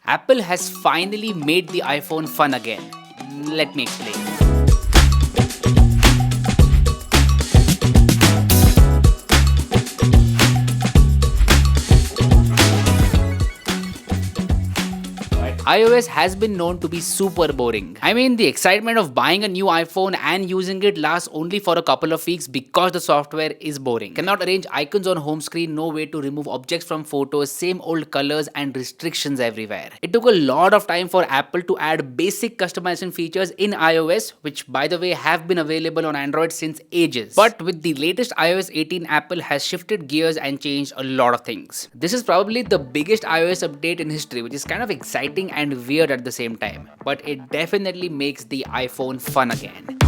Apple has finally made the iPhone fun again. Let me explain. iOS has been known to be super boring. I mean, the excitement of buying a new iPhone and using it lasts only for a couple of weeks because the software is boring. Cannot arrange icons on home screen, no way to remove objects from photos, same old colors and restrictions everywhere. It took a lot of time for Apple to add basic customization features in iOS, which by the way have been available on Android since ages. But with the latest iOS 18, Apple has shifted gears and changed a lot of things. This is probably the biggest iOS update in history, which is kind of exciting and weird at the same time, but it definitely makes the iPhone fun again.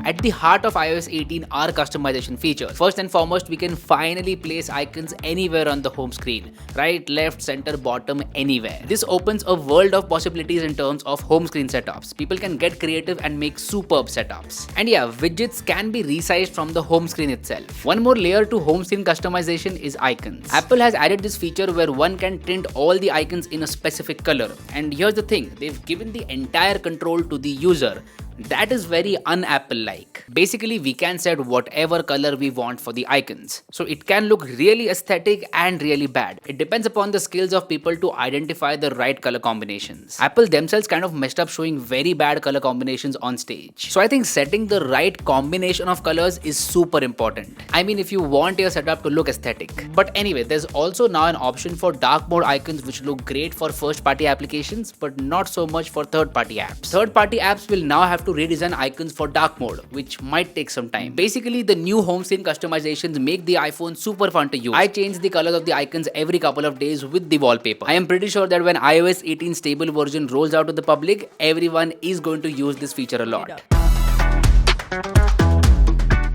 At the heart of iOS 18 are customization features. First and foremost, we can finally place icons anywhere on the home screen. Right, left, center, bottom, anywhere. This opens a world of possibilities in terms of home screen setups. People can get creative and make superb setups. And yeah, widgets can be resized from the home screen itself. One more layer to home screen customization is icons. Apple has added this feature where one can tint all the icons in a specific color. And here's the thing, they've given the entire control to the user. That is very un-Apple-like. Basically, we can set whatever color we want for the icons. So it can look really aesthetic and really bad. It depends upon the skills of people to identify the right color combinations. Apple themselves kind of messed up showing very bad color combinations on stage. So I think setting the right combination of colors is super important. I mean, if you want your setup to look aesthetic. But anyway, there's also now an option for dark mode icons which look great for first-party applications, but not so much for third-party apps. Third-party apps will now have to redesign icons for dark mode, which might take some time. Basically, the new home screen customizations make the iPhone super fun to use. I change the colors of the icons every couple of days with the wallpaper. I am pretty sure that when iOS 18 stable version rolls out to the public, everyone is going to use this feature a lot.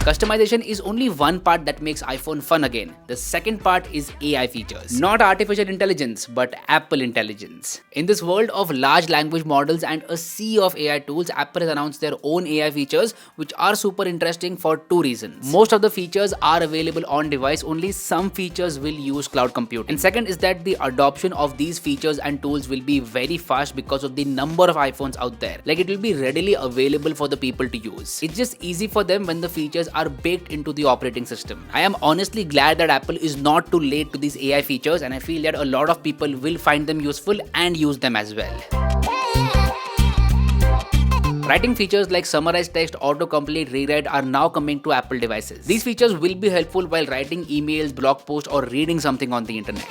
Customization is only one part that makes iPhone fun again. The second part is AI features. Not artificial intelligence, but Apple intelligence. In this world of large language models and a sea of AI tools, Apple has announced their own AI features, which are super interesting for two reasons. Most of the features are available on device, only some features will use cloud computing. And second is that the adoption of these features and tools will be very fast because of the number of iPhones out there. Like, it will be readily available for the people to use. It's just easy for them when the features are baked into the operating system. I am honestly glad that Apple is not too late to these AI features, and I feel that a lot of people will find them useful and use them as well. Writing features like summarize text, autocomplete, rewrite are now coming to Apple devices. These features will be helpful while writing emails, blog posts, or reading something on the internet.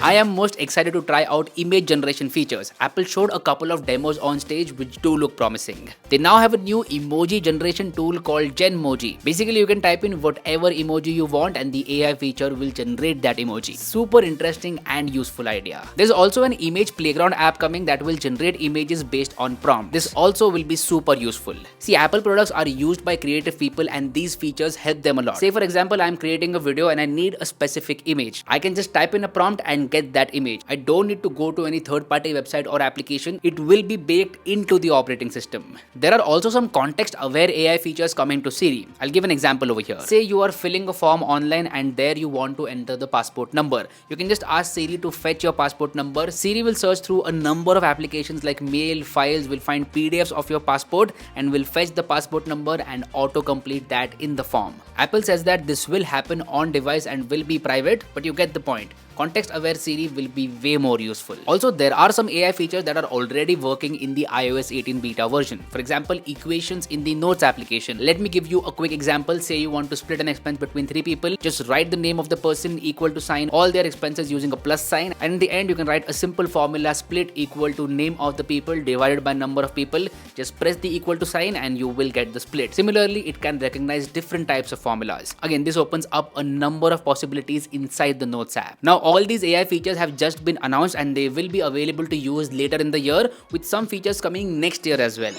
I am most excited to try out image generation features. Apple showed a couple of demos on stage which do look promising. They now have a new emoji generation tool called Genmoji. Basically, you can type in whatever emoji you want and the AI feature will generate that emoji. Super interesting and useful idea. There's also an image playground app coming that will generate images based on prompt. This also will be super useful. See, Apple products are used by creative people and these features help them a lot. Say for example, I'm creating a video and I need a specific image. I can just type in a prompt and get that image. I don't need to go to any third-party website or application. It will be baked into the operating system. There are also some context-aware AI features coming to Siri. I'll give an example over here. Say you are filling a form online and there you want to enter the passport number. You can just ask Siri to fetch your passport number. Siri will search through a number of applications like mail, files, will find PDFs of your passport and will fetch the passport number and autocomplete that in the form. Apple says that this will happen on device and will be private, but you get the point. Context-aware Siri will be way more useful. Also, there are some AI features that are already working in the iOS 18 beta version. For example, equations in the Notes application. Let me give you a quick example. Say you want to split an expense between 3 people. Just write the name of the person equal to sign all their expenses using a plus sign. And in the end, you can write a simple formula, split equal to name of the people divided by number of people. Just press the equal to sign and you will get the split. Similarly, it can recognize different types of formulas. Again, this opens up a number of possibilities inside the Notes app. Now, all these AI features have just been announced and they will be available to use later in the year, with some features coming next year as well.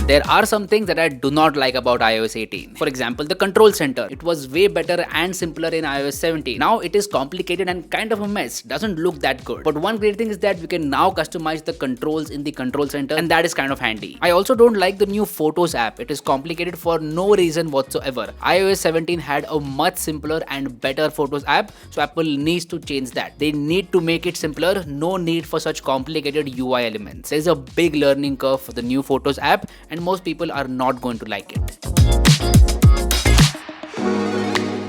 There are some things that I do not like about iOS 18. For example, the control center. It was way better and simpler in iOS 17. Now it is complicated and kind of a mess. Doesn't look that good. But one great thing is that we can now customize the controls in the control center, and that is kind of handy. I also don't like the new Photos app. It is complicated for no reason whatsoever. iOS 17 had a much simpler and better Photos app, so Apple needs to change that. They need to make it simpler. No need for such complicated UI elements. There's a big learning curve for the new Photos app, and most people are not going to like it.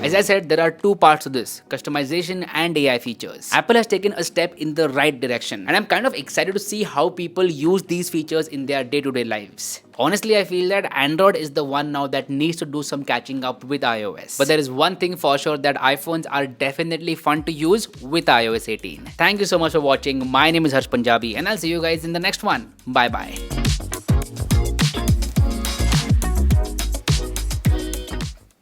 As I said, there are two parts to this, customization and AI features. Apple has taken a step in the right direction, and I'm kind of excited to see how people use these features in their day-to-day lives. Honestly, I feel that Android is the one now that needs to do some catching up with iOS. But there is one thing for sure, that iPhones are definitely fun to use with iOS 18. Thank you so much for watching. My name is Harsh Punjabi, and I'll see you guys in the next one. Bye bye.